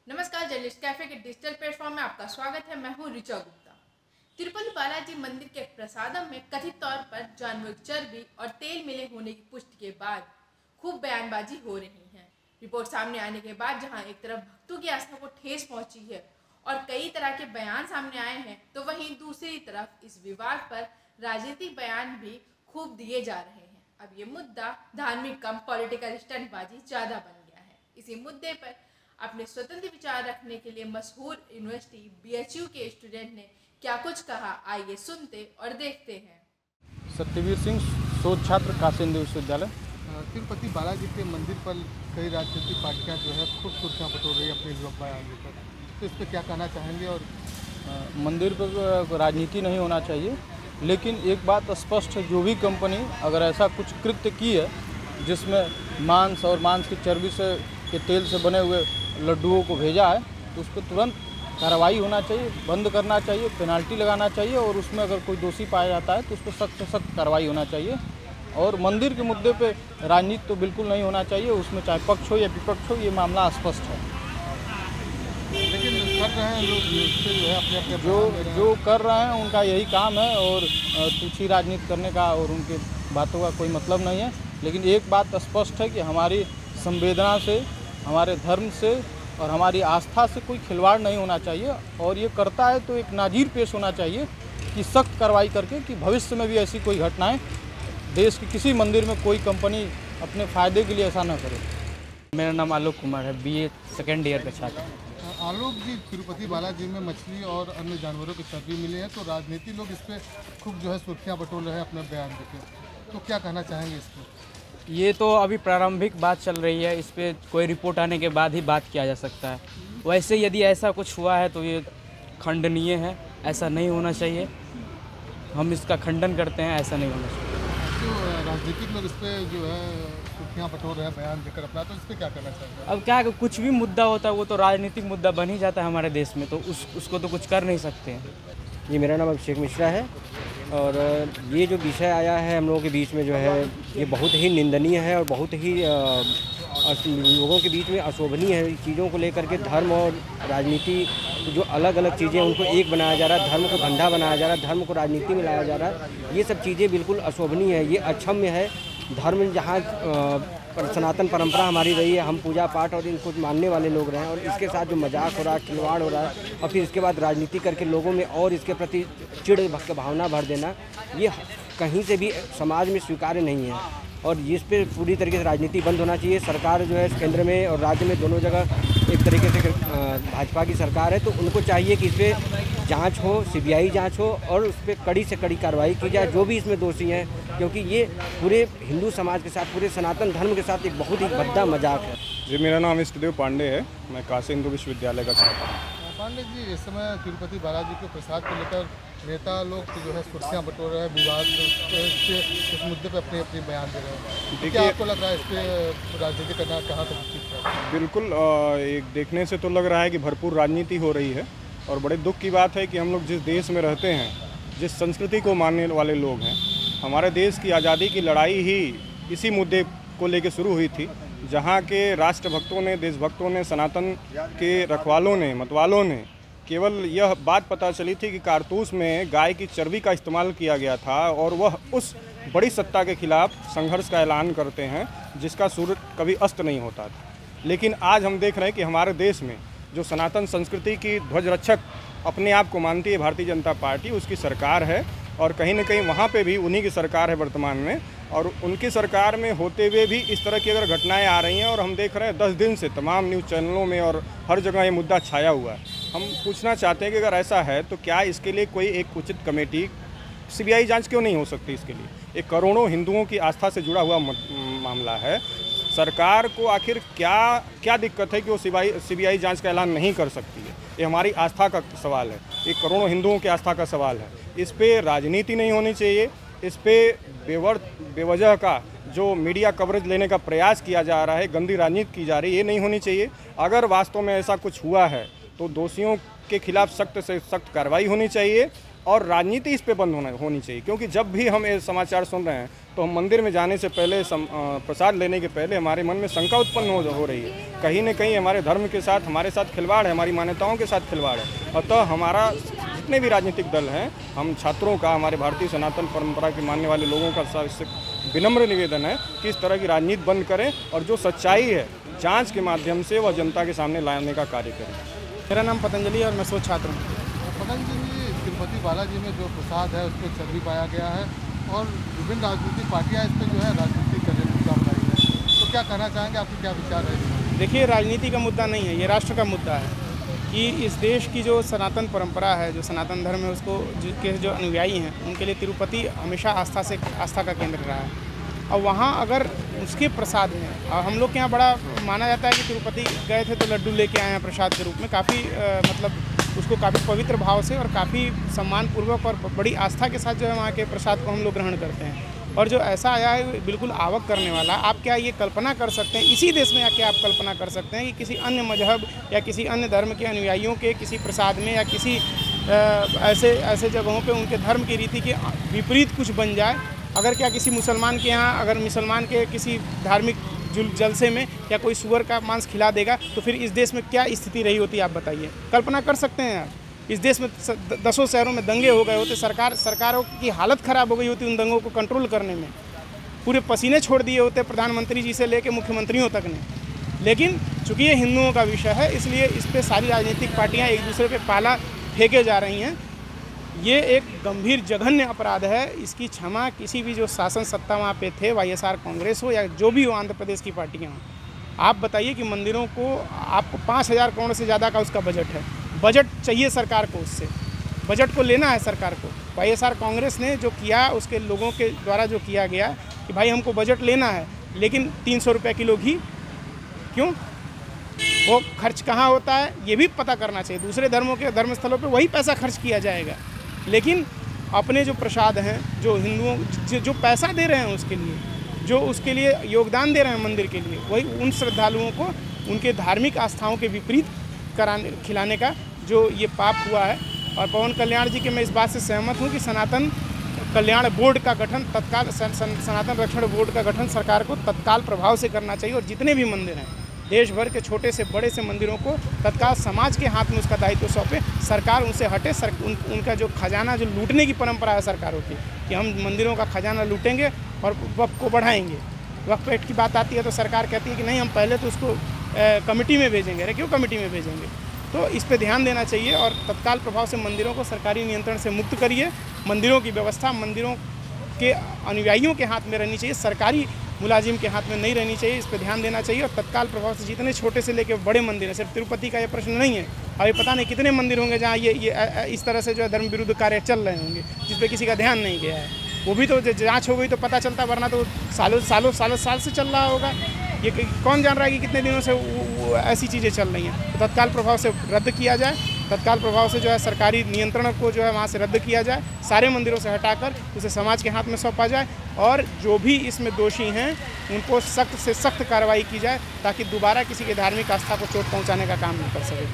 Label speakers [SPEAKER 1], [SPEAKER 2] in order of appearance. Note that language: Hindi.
[SPEAKER 1] नमस्कार, जर्नलिस्ट कैफे के डिजिटल प्लेटफॉर्म में आपका स्वागत है। मैं हूं ऋचा गुप्ता। तिरुपति बालाजी मंदिर के प्रसादम में कथित तौर पर जानवर की चर्बी और तेल मिले होने की पुष्टि के बाद खूब बयानबाजी हो रही है। रिपोर्ट सामने आने के बाद जहां एक तरफ भक्तों की आस्था को ठेस पहुंची है और कई तरह के बयान सामने आए हैं, तो वहीं दूसरी तरफ इस विवाद पर राजनीतिक बयान भी खूब दिए जा रहे हैं। अब ये मुद्दा धार्मिक कम पॉलिटिकल स्टंटबाजी ज़्यादा बन गया है। इसी मुद्दे पर अपने स्वतंत्र विचार रखने के लिए मशहूर यूनिवर्सिटी BHU के स्टूडेंट ने क्या कुछ कहा, आइए सुनते और देखते हैं।
[SPEAKER 2] सत्यवीर सिंह, शोध छात्र, काशी हिंदू विश्वविद्यालय।
[SPEAKER 3] तिरुपति बालाजी के मंदिर पर कई राजनीतिक पार्टियां जो है खूब सुर्खियां बटोर रही है अपने लोग बयान लेकर, तो इस पर क्या कहना चाहेंगे? और
[SPEAKER 2] मंदिर पर राजनीति नहीं होना चाहिए, लेकिन एक बात स्पष्ट है, जो भी कंपनी अगर ऐसा कुछ कृत्य की है जिसमें मांस और मांस की चर्बी से के तेल से बने हुए लड्डुओं को भेजा है, तो उस पर तुरंत कार्रवाई होना चाहिए, बंद करना चाहिए, पेनाल्टी लगाना चाहिए और उसमें अगर कोई दोषी पाया जाता है तो उस पर सख्त से सख्त कार्रवाई होना चाहिए। और मंदिर के मुद्दे पे राजनीति तो बिल्कुल नहीं होना चाहिए, उसमें चाहे पक्ष हो या विपक्ष हो, ये मामला स्पष्ट है।
[SPEAKER 3] लेकिन कर रहे हैं लोग जो है अपने
[SPEAKER 2] जो कर रहे हैं उनका यही काम है और तुच्छी राजनीति करने का और उनके बातों का कोई मतलब नहीं है। लेकिन एक बात स्पष्ट है कि हमारी संवेदना से, हमारे धर्म से और हमारी आस्था से कोई खिलवाड़ नहीं होना चाहिए, और ये करता है तो एक नाजीर पेश होना चाहिए कि सख्त कार्रवाई करके कि भविष्य में भी ऐसी कोई घटनाएं देश के किसी मंदिर में कोई कंपनी अपने फ़ायदे के लिए ऐसा ना करे।
[SPEAKER 4] मेरा नाम आलोक कुमार है, BA सेकेंड ईयर का छात्र।
[SPEAKER 3] आलोक जी, तिरुपति बालाजी में मछली और अन्य जानवरों की चर्बी मिले हैं, तो राजनीति लोग इस पर खूब जो है सुर्खियाँ बटोर रहे हैं अपने बयान देकर, तो क्या कहना चाहेंगे इस पर?
[SPEAKER 4] ये तो अभी प्रारंभिक बात चल रही है, इस पर कोई रिपोर्ट आने के बाद ही बात किया जा सकता है। वैसे यदि ऐसा कुछ हुआ है तो ये खंडनीय है, ऐसा नहीं होना चाहिए, हम इसका खंडन करते हैं, ऐसा नहीं होना चाहिए।
[SPEAKER 3] तो राजनीतिक लोग इस पर जो है सुर्खियाँ बटोर रहे हैं बयान देकर अपना, तो इस पर क्या करना चाहेंगे?
[SPEAKER 4] अब क्या, कुछ भी मुद्दा होता है वो तो राजनीतिक मुद्दा बन ही जाता है हमारे देश में, तो उसको तो कुछ कर नहीं सकते हैं।
[SPEAKER 5] जी, मेरा नाम अभिषेक मिश्रा है और ये जो विषय आया है हम लोगों के बीच में जो है, ये बहुत ही निंदनीय है और बहुत ही लोगों के बीच में अशोभनीय है। चीज़ों को लेकर के धर्म और राजनीति जो अलग अलग चीज़ें, उनको एक बनाया जा रहा है, धर्म को धंधा बनाया जा रहा है, धर्म को राजनीति में लाया जा रहा है, ये सब चीज़ें बिल्कुल अशोभनीय है, ये अक्षम्य है। धर्म जहाँ सनातन परंपरा हमारी रही है, हम पूजा पाठ और इनको मानने वाले लोग रहे हैं, और इसके साथ जो मजाक हो रहा है, खिलवाड़ हो रहा है, और फिर इसके बाद राजनीति करके लोगों में और इसके प्रति चिढ़ भावना भर देना, ये कहीं से भी समाज में स्वीकार्य नहीं है। और इस पर पूरी तरीके से राजनीति बंद होना चाहिए। सरकार जो है केंद्र में और राज्य में दोनों जगह एक तरीके से भाजपा की सरकार है, तो उनको चाहिए कि इस पर जाँच हो, CBI जाँच हो और उस पर कड़ी से कड़ी कार्रवाई की जाए, जो भी इसमें दोषी हैं, क्योंकि ये पूरे हिंदू समाज के साथ, पूरे सनातन धर्म के साथ एक बहुत ही भद्दा मजाक है।
[SPEAKER 2] जी, मेरा नाम इष्टदेव पांडे है, मैं काशी हिंदू विश्वविद्यालय का छात्र।
[SPEAKER 3] पांडे जी, इस समय तिरुपति बालाजी के प्रसाद को लेकर नेता लोग जो है सुर्खियाँ बटोर रहे हैं, विवाद इस मुद्दे पर अपने अपने बयान दे रहे हैं। देखिए, आपको लग रहा है इस पर राजनीति करना कहाँ तक उचित है?
[SPEAKER 2] बिल्कुल, एक देखने से तो लग रहा है कि भरपूर राजनीति हो रही है, और बड़े दुख की बात है कि हम लोग जिस देश में रहते हैं, जिस संस्कृति को मानने वाले लोग हैं, हमारे देश की आज़ादी की लड़ाई ही इसी मुद्दे को लेकर शुरू हुई थी, जहाँ के राष्ट्रभक्तों ने, देशभक्तों ने, सनातन के रखवालों ने, मतवालों ने केवल यह बात पता चली थी कि कारतूस में गाय की चर्बी का इस्तेमाल किया गया था, और वह उस बड़ी सत्ता के खिलाफ संघर्ष का ऐलान करते हैं जिसका सूरज कभी अस्त नहीं होता था। लेकिन आज हम देख रहे हैं कि हमारे देश में जो सनातन संस्कृति की ध्वज रक्षक अपने आप को मानती है भारतीय जनता पार्टी, उसकी सरकार है, और कहीं ना कहीं वहाँ पे भी उन्हीं की सरकार है वर्तमान में, और उनकी सरकार में होते हुए भी इस तरह की अगर घटनाएं आ रही हैं, और हम देख रहे हैं 10 दिन से तमाम न्यूज़ चैनलों में और हर जगह ये मुद्दा छाया हुआ है। हम पूछना चाहते हैं कि अगर ऐसा है तो क्या इसके लिए कोई एक उचित कमेटी, CBI जांच क्यों नहीं हो सकती इसके लिए? एक करोड़ों हिंदुओं की आस्था से जुड़ा हुआ मामला है। सरकार को आखिर क्या दिक्कत है कि वो CBI जांच का ऐलान नहीं कर सकती है? ये हमारी आस्था का सवाल है, ये करोड़ों हिंदुओं की आस्था का सवाल है। इस पर राजनीति नहीं होनी चाहिए, इस पर बेवजह का जो मीडिया कवरेज लेने का प्रयास किया जा रहा है, गंदी राजनीति की जा रही है, ये नहीं होनी चाहिए। अगर वास्तव में ऐसा कुछ हुआ है तो दोषियों के खिलाफ सख्त से सख्त कार्रवाई होनी चाहिए और राजनीति इस पे बंद होनी चाहिए। क्योंकि जब भी हम ये समाचार सुन रहे हैं तो हम मंदिर में जाने से पहले प्रसाद लेने के पहले हमारे मन में शंका उत्पन्न हो रही है, कहीं न कहीं हमारे धर्म के साथ हमारे साथ खिलवाड़ है, हमारी मान्यताओं के साथ खिलवाड़ है। अतः हमारा जितने भी राजनीतिक दल हैं, हम छात्रों का, हमारे भारतीय सनातन परंपरा के मानने वाले लोगों का विनम्र निवेदन है कि इस तरह की राजनीति बंद करें और जो सच्चाई है जांच के माध्यम से वह जनता के सामने लाने का कार्य करें।
[SPEAKER 6] मेरा नाम पतंजलि और मैं शोध छात्र हूँ।
[SPEAKER 3] पतंजलि जी, तिरुपति बालाजी में जो प्रसाद है उसको चर्बी पाया गया है और विभिन्न राजनीतिक पार्टियां इस पर जो है राजनीति कर रही है, तो क्या कहना चाहेंगे, आपके क्या विचार है?
[SPEAKER 6] देखिए, राजनीति का मुद्दा नहीं है, ये राष्ट्र का मुद्दा है कि इस देश की जो सनातन परंपरा है, जो सनातन धर्म है, उसको के जो अनुयायी हैं उनके लिए तिरुपति हमेशा आस्था का केंद्र रहा है। और वहाँ अगर उसके प्रसाद में, और हम लोग के यहाँ बड़ा माना जाता है कि तिरुपति गए थे तो लड्डू लेके आए हैं प्रसाद के रूप में, काफ़ी मतलब उसको काफ़ी पवित्र भाव से और काफ़ी सम्मानपूर्वक और बड़ी आस्था के साथ जो है वहाँ के प्रसाद को हम लोग ग्रहण करते हैं। और जो ऐसा आया है बिल्कुल आवक करने वाला, आप क्या ये कल्पना कर सकते हैं, इसी देश में आके आप कल्पना कर सकते हैं कि किसी अन्य मजहब या किसी अन्य धर्म के अनुयायियों के किसी प्रसाद में या किसी ऐसे जगहों पे उनके धर्म की रीति के विपरीत कुछ बन जाए? अगर क्या किसी मुसलमान के यहाँ, अगर मुसलमान के किसी धार्मिक जलसे में या कोई सुअर का मांस खिला देगा तो फिर इस देश में क्या स्थिति रही होती, आप बताइए। कल्पना कर सकते हैं आप? इस देश में 10 शहरों में दंगे हो गए होते, सरकारों की हालत ख़राब हो गई होती उन दंगों को कंट्रोल करने में, पूरे पसीने छोड़ दिए होते प्रधानमंत्री जी से लेकर मुख्यमंत्रियों तक ने। लेकिन चूँकि ये हिंदुओं का विषय है, इसलिए इस पर सारी राजनीतिक पार्टियाँ एक दूसरे पे पाला फेंके जा रही हैं। ये एक गंभीर जघन्य अपराध है। इसकी क्षमा किसी भी जो शासन सत्ता वहाँ पे थे, वाईएसआर कांग्रेस हो या जो भी हो आंध्र प्रदेश की पार्टियाँ हों, आप बताइए कि मंदिरों को आपको 5,000 करोड़ से ज़्यादा का उसका बजट है, बजट चाहिए सरकार को, उससे बजट को लेना है सरकार को। वाईएसआर कांग्रेस ने जो किया, उसके लोगों के द्वारा जो किया गया कि भाई हमको बजट लेना है, लेकिन 300 रुपये किलो घी, क्यों? वो खर्च कहाँ होता है ये भी पता करना चाहिए। दूसरे धर्मों के धर्मस्थलों पे वही पैसा खर्च किया जाएगा, लेकिन अपने जो प्रसाद हैं, जो हिंदुओं जो पैसा दे रहे हैं उसके लिए, जो उसके लिए योगदान दे रहे हैं मंदिर के लिए, वही उन श्रद्धालुओं को उनके धार्मिक आस्थाओं के विपरीत खिलाने का जो ये पाप हुआ है। और पवन कल्याण जी के मैं इस बात से सहमत हूँ कि सनातन कल्याण बोर्ड का गठन तत्काल, सनातन रक्षण बोर्ड का गठन सरकार को तत्काल प्रभाव से करना चाहिए। और जितने भी मंदिर हैं देश भर के, छोटे से बड़े से मंदिरों को तत्काल समाज के हाथ में उसका दायित्व सौंपे, सरकार उनसे हटे। उनका जो खजाना, जो लूटने की परंपरा है सरकारों की कि हम मंदिरों का खजाना लूटेंगे और वक्फ को बढ़ाएंगे, वक्फ एक्ट की बात आती है तो सरकार कहती है कि नहीं, हम पहले तो उसको कमेटी में भेजेंगे। अरे क्यों कमेटी में भेजेंगे? तो इस पे ध्यान देना चाहिए और तत्काल प्रभाव से मंदिरों को सरकारी नियंत्रण से मुक्त करिए। मंदिरों की व्यवस्था मंदिरों के अनुयायियों के हाथ में रहनी चाहिए, सरकारी मुलाजिम के हाथ में नहीं रहनी चाहिए। इस पर ध्यान देना चाहिए और तत्काल प्रभाव से जितने छोटे से लेकर बड़े मंदिर हैं, सिर्फ तिरुपति का ये प्रश्न नहीं है, अभी पता नहीं कितने मंदिर होंगे जहाँ ये इस तरह से जो है धर्म विरुद्ध कार्य चल रहे होंगे, जिस पर किसी का ध्यान नहीं गया है। वो भी तो जांच हो गई तो पता चलता, वरना तो साल से चल रहा होगा। ये कौन जान रहा है कि कितने दिनों से ऐसी चीज़ें चल रही हैं। तो तत्काल प्रभाव से रद्द किया जाए, तत्काल प्रभाव से जो है सरकारी नियंत्रण को जो है वहाँ से रद्द किया जाए, सारे मंदिरों से हटाकर उसे समाज के हाथ में सौंपा जाए और जो भी इसमें दोषी हैं उनको सख्त से सख्त कार्रवाई की जाए, ताकि दोबारा किसी के धार्मिक आस्था को चोट पहुँचाने का काम नहीं कर सके।